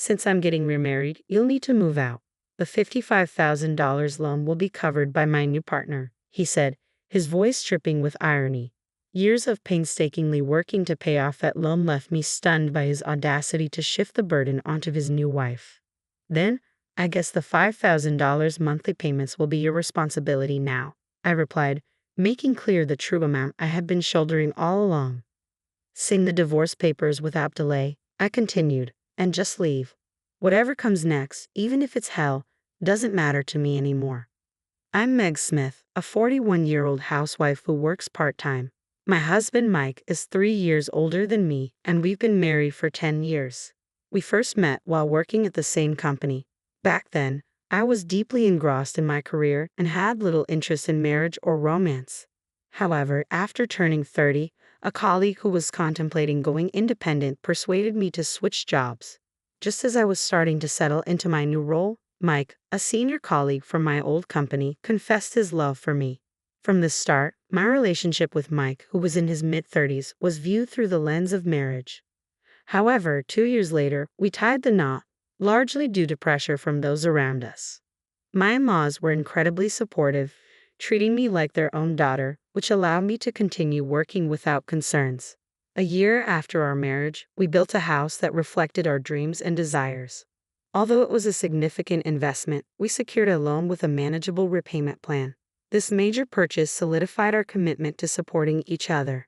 Since I'm getting remarried, you'll need to move out. The $55,000 loan will be covered by my new partner," he said, his voice dripping with irony. Years of painstakingly working to pay off that loan left me stunned by his audacity to shift the burden onto his new wife. "Then, I guess the $5,000 monthly payments will be your responsibility now," I replied, making clear the true amount I had been shouldering all along. "Sign the divorce papers without delay," I continued, "and just leave. Whatever comes next, even if it's hell, doesn't matter to me anymore." I'm Meg Smith, a 41-year-old housewife who works part-time. My husband Mike is 3 years older than me, and we've been married for 10 years. We first met while working at the same company. Back then, I was deeply engrossed in my career and had little interest in marriage or romance. However, after turning 30, a colleague who was contemplating going independent persuaded me to switch jobs. Just as I was starting to settle into my new role, Mike, a senior colleague from my old company, confessed his love for me. From the start, my relationship with Mike, who was in his mid-30s, was viewed through the lens of marriage. However, 2 years later, we tied the knot, largely due to pressure from those around us. My in-laws were incredibly supportive, treating me like their own daughter, which allowed me to continue working without concerns. A year after our marriage, we built a house that reflected our dreams and desires. Although it was a significant investment, we secured a loan with a manageable repayment plan. This major purchase solidified our commitment to supporting each other.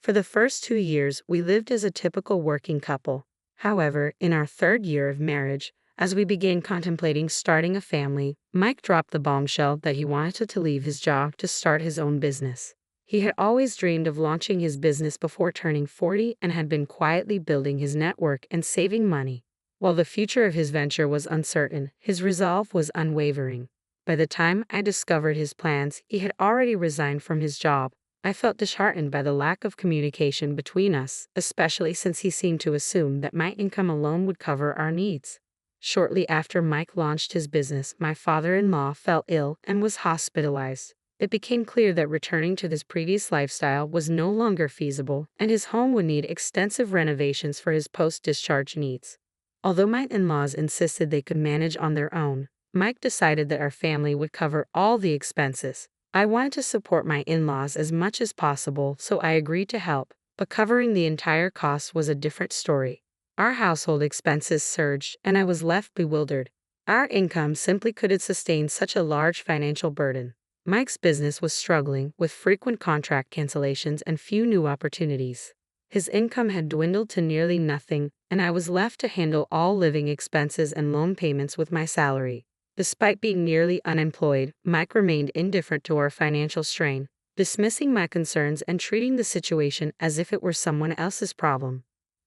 For the first 2 years, we lived as a typical working couple. However, in our 3rd year of marriage, as we began contemplating starting a family, Mike dropped the bombshell that he wanted to leave his job to start his own business. He had always dreamed of launching his business before turning 40 and had been quietly building his network and saving money. While the future of his venture was uncertain, his resolve was unwavering. By the time I discovered his plans, he had already resigned from his job. I felt disheartened by the lack of communication between us, especially since he seemed to assume that my income alone would cover our needs. Shortly after Mike launched his business, my father-in-law fell ill and was hospitalized. It became clear that returning to his previous lifestyle was no longer feasible, and his home would need extensive renovations for his post-discharge needs. Although my in-laws insisted they could manage on their own, Mike decided that our family would cover all the expenses. I wanted to support my in-laws as much as possible, so I agreed to help, but covering the entire cost was a different story. Our household expenses surged, and I was left bewildered. Our income simply couldn't sustain such a large financial burden. Mike's business was struggling, with frequent contract cancellations and few new opportunities. His income had dwindled to nearly nothing, and I was left to handle all living expenses and loan payments with my salary. Despite being nearly unemployed, Mike remained indifferent to our financial strain, dismissing my concerns and treating the situation as if it were someone else's problem.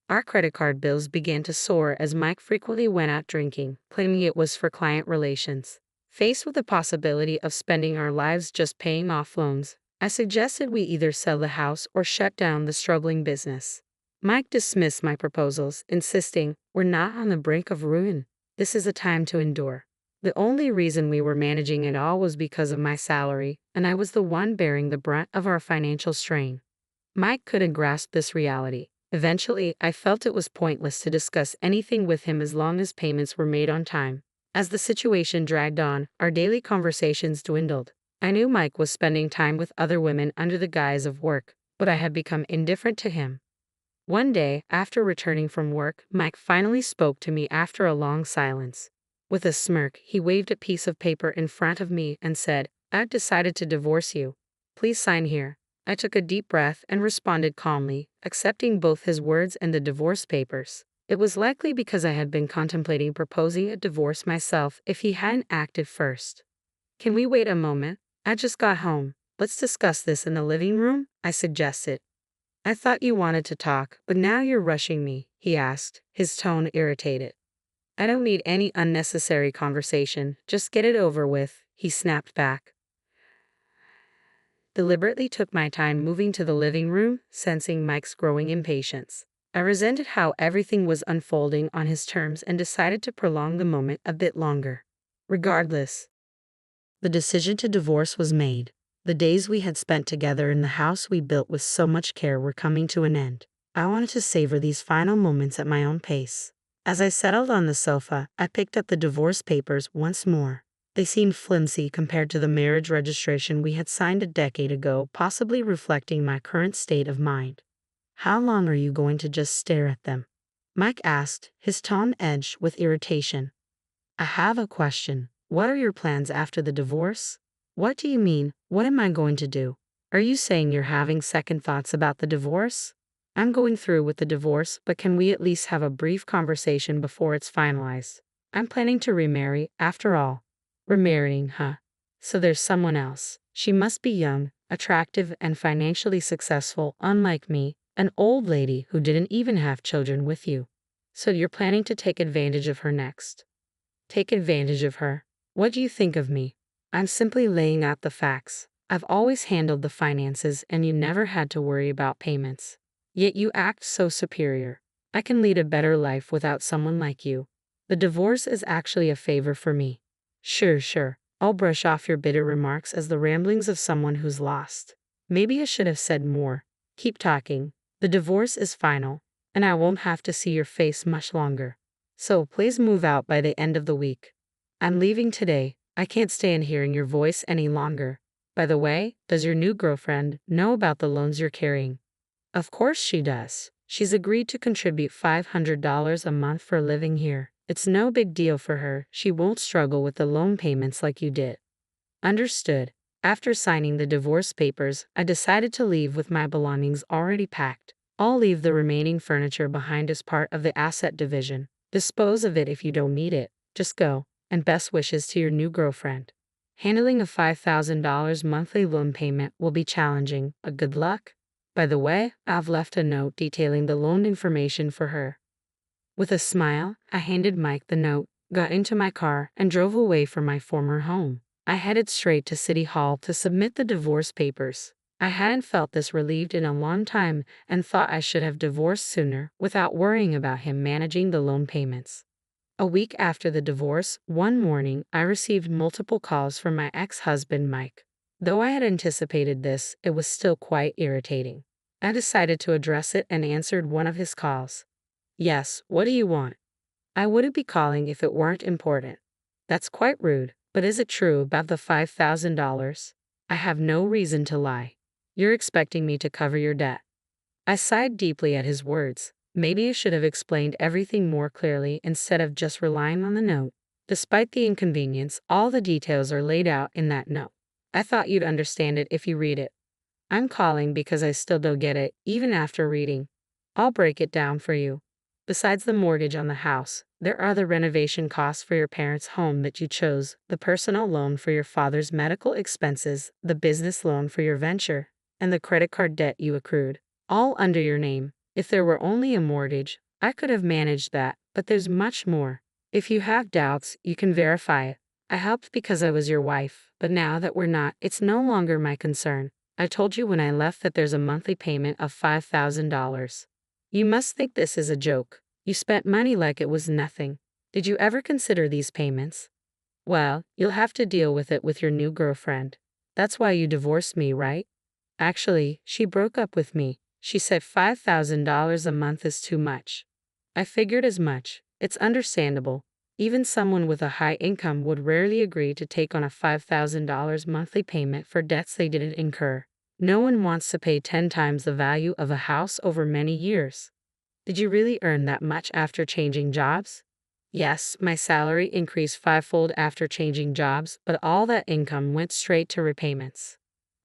Our credit card bills began to soar as Mike frequently went out drinking, claiming it was for client relations. Faced with the possibility of spending our lives just paying off loans, I suggested we either sell the house or shut down the struggling business. Mike dismissed my proposals, insisting, "We're not on the brink of ruin. This is a time to endure." The only reason we were managing it all was because of my salary, and I was the one bearing the brunt of our financial strain. Mike couldn't grasp this reality. Eventually, I felt it was pointless to discuss anything with him as long as payments were made on time. As the situation dragged on, our daily conversations dwindled. I knew Mike was spending time with other women under the guise of work, but I had become indifferent to him. One day, after returning from work, Mike finally spoke to me after a long silence. With a smirk, he waved a piece of paper in front of me and said, "I've decided to divorce you. Please sign here." I took a deep breath and responded calmly, accepting both his words and the divorce papers. It was likely because I had been contemplating proposing a divorce myself if he hadn't acted first. "Can we wait a moment? I just got home. Let's discuss this in the living room," I suggested. "I thought you wanted to talk, but now you're rushing me," he asked, his tone irritated. "I don't need any unnecessary conversation, just get it over with," he snapped back. Deliberately took my time moving to the living room, sensing Mike's growing impatience. I resented how everything was unfolding on his terms and decided to prolong the moment a bit longer. Regardless, the decision to divorce was made. The days we had spent together in the house we built with so much care were coming to an end. I wanted to savor these final moments at my own pace. As I settled on the sofa, I picked up the divorce papers once more. They seemed flimsy compared to the marriage registration we had signed a decade ago, possibly reflecting my current state of mind. How long are you going to just stare at them? Mike asked, his tone edged with irritation. I have a question. What are your plans after the divorce? What do you mean? What am I going to do? Are you saying you're having second thoughts about the divorce? I'm going through with the divorce, but can we at least have a brief conversation before it's finalized? I'm planning to remarry, after all. Remarrying, huh? So there's someone else. She must be young, attractive, and financially successful, unlike me, an old lady who didn't even have children with you. So you're planning to take advantage of her next. Take advantage of her? What do you think of me? I'm simply laying out the facts. I've always handled the finances and you never had to worry about payments. Yet you act so superior. I can lead a better life without someone like you. The divorce is actually a favor for me. Sure. I'll brush off your bitter remarks as the ramblings of someone who's lost. Maybe I should have said more. Keep talking. The divorce is final, and I won't have to see your face much longer. So please move out by the end of the week. I'm leaving today. I can't stand hearing your voice any longer. By the way, does your new girlfriend know about the loans you're carrying? Of course she does. She's agreed to contribute $500 a month for living here. It's no big deal for her. She won't struggle with the loan payments like you did. Understood. After signing the divorce papers, I decided to leave with my belongings already packed. I'll leave the remaining furniture behind as part of the asset division. Dispose of it if you don't need it. Just go. And best wishes to your new girlfriend. Handling a $5,000 monthly loan payment will be challenging, but good luck. By the way, I've left a note detailing the loan information for her. With a smile, I handed Mike the note, got into my car, and drove away from my former home. I headed straight to City Hall to submit the divorce papers. I hadn't felt this relieved in a long time and thought I should have divorced sooner without worrying about him managing the loan payments. A week after the divorce, one morning, I received multiple calls from my ex-husband Mike. Though I had anticipated this, it was still quite irritating. I decided to address it and answered one of his calls. Yes, what do you want? I wouldn't be calling if it weren't important. That's quite rude, but is it true about the $5,000? I have no reason to lie. You're expecting me to cover your debt. I sighed deeply at his words. Maybe I should have explained everything more clearly instead of just relying on the note. Despite the inconvenience, all the details are laid out in that note. I thought you'd understand it if you read it. I'm calling because I still don't get it, even after reading. I'll break it down for you. Besides the mortgage on the house, there are the renovation costs for your parents' home that you chose, the personal loan for your father's medical expenses, the business loan for your venture, and the credit card debt you accrued, all under your name. If there were only a mortgage, I could have managed that, but there's much more. If you have doubts, you can verify it. I helped because I was your wife, but now that we're not, it's no longer my concern. I told you when I left that there's a monthly payment of $5,000. You must think this is a joke. You spent money like it was nothing. Did you ever consider these payments? Well, you'll have to deal with it with your new girlfriend. That's why you divorced me, right? Actually, she broke up with me. She said $5,000 a month is too much. I figured as much. It's understandable. Even someone with a high income would rarely agree to take on a $5,000 monthly payment for debts they didn't incur. No one wants to pay 10 times the value of a house over many years. Did you really earn that much after changing jobs? Yes, my salary increased fivefold after changing jobs, but all that income went straight to repayments.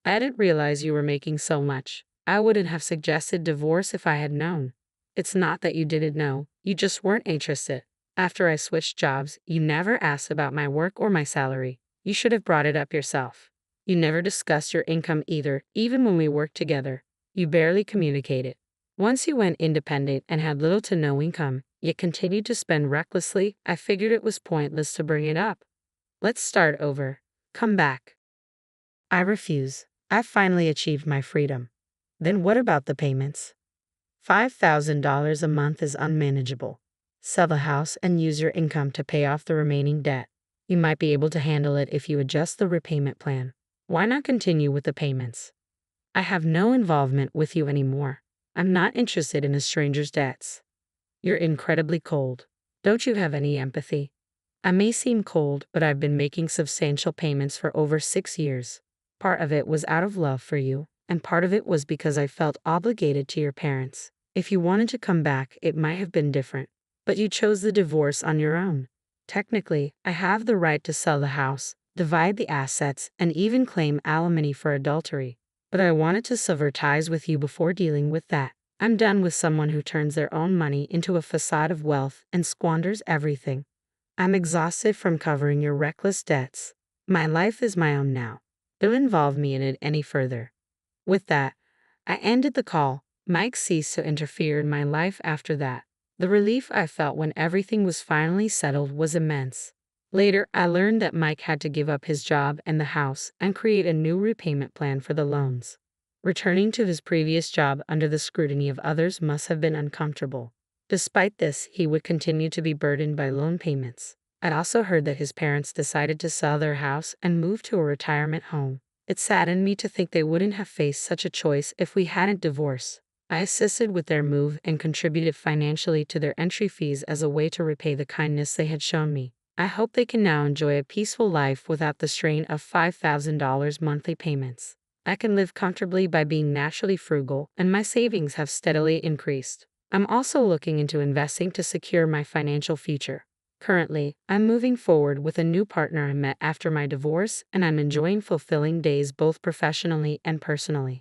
I didn't realize you were making so much. I wouldn't have suggested divorce if I had known. It's not that you didn't know, you just weren't interested. After I switched jobs, you never asked about my work or my salary. You should have brought it up yourself. You never discussed your income either, even when we worked together. You barely communicated. Once you went independent and had little to no income, yet continued to spend recklessly, I figured it was pointless to bring it up. Let's start over. Come back. I refuse. I've finally achieved my freedom. Then what about the payments? $5,000 a month is unmanageable. Sell the house and use your income to pay off the remaining debt. You might be able to handle it if you adjust the repayment plan. Why not continue with the payments? I have no involvement with you anymore. I'm not interested in a stranger's debts. You're incredibly cold. Don't you have any empathy? I may seem cold, but I've been making substantial payments for over 6 years. Part of it was out of love for you, and part of it was because I felt obligated to your parents. If you wanted to come back, it might have been different. But you chose the divorce on your own. Technically, I have the right to sell the house, divide the assets, and even claim alimony for adultery. But I wanted to sever ties with you before dealing with that. I'm done with someone who turns their own money into a facade of wealth and squanders everything. I'm exhausted from covering your reckless debts. My life is my own now. Don't involve me in it any further. With that, I ended the call. Mike ceased to interfere in my life after that. The relief I felt when everything was finally settled was immense. Later, I learned that Mike had to give up his job and the house and create a new repayment plan for the loans. Returning to his previous job under the scrutiny of others must have been uncomfortable. Despite this, he would continue to be burdened by loan payments. I'd also heard that his parents decided to sell their house and move to a retirement home. It saddened me to think they wouldn't have faced such a choice if we hadn't divorced. I assisted with their move and contributed financially to their entry fees as a way to repay the kindness they had shown me. I hope they can now enjoy a peaceful life without the strain of $5,000 monthly payments. I can live comfortably by being naturally frugal, and my savings have steadily increased. I'm also looking into investing to secure my financial future. Currently, I'm moving forward with a new partner I met after my divorce, and I'm enjoying fulfilling days both professionally and personally.